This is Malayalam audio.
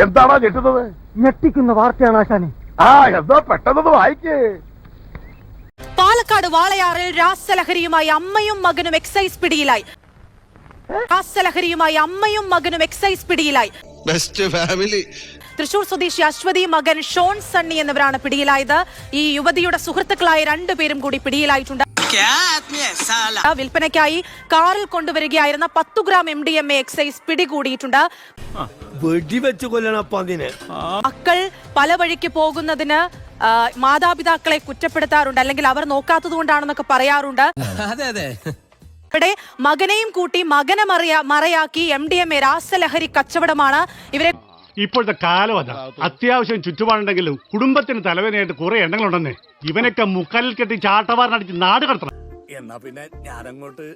എന്താണോ ഞെട്ടുന്നത്? ഞെട്ടിക്കുന്ന വാർത്തയാണ് ആശാനെ. എന്താ പെട്ടെന്ന് വായിക്കേ. പാലക്കാട് വാളയാറിൽ രാസലഹരിയുമായി അമ്മയും മകനും എക്സൈസ് പിടിയിലായി. രാസലഹരിയുമായി അമ്മയും മകനും എക്സൈസ് പിടിയിലായി. Best family. തൃശൂർ സ്വദേശി അശ്വതി, മകൻ ഷോൺ സണ്ണി എന്നിവരാണ് പിടിയിലായത്. ഈ യുവതിയുടെ സുഹൃത്തുക്കളായ 2 പേരും കൂടി പിടിയിലായിട്ടുണ്ട്. വിൽപ്പനയ്ക്കായി കാറിൽ കൊണ്ടുവരികയായിരുന്ന 10 ഗ്രാം MDMA എക്സൈസ് പിടികൂടിയിട്ടുണ്ട്. മക്കൾ പല വഴിക്ക് പോകുന്നതിന് മാതാപിതാക്കളെ കുറ്റപ്പെടുത്താറുണ്ട്, അല്ലെങ്കിൽ അവർ നോക്കാത്തതുകൊണ്ടാണെന്നൊക്കെ പറയാറുണ്ട്. ഇവിടെ മകനെയും കൂട്ടി മകനെ മറയാക്കി MDMA രാസലഹരി കച്ചവടമാണ് ഇവരെ. ഇപ്പോഴത്തെ കാലം അതാ. അത്യാവശ്യം ചുറ്റുപാടുണ്ടെങ്കിലും കുടുംബത്തിന് തലവേദനയായിട്ട് കുറെ എണ്ണങ്ങളുണ്ടെന്നേ. ഇവനൊക്കെ മുക്കാലിൽ കെട്ടി ചാട്ടവാറിനടിച്ച് നാട് കടത്തണം. എന്നാ പിന്നെ ഞാനങ്ങോട്ട്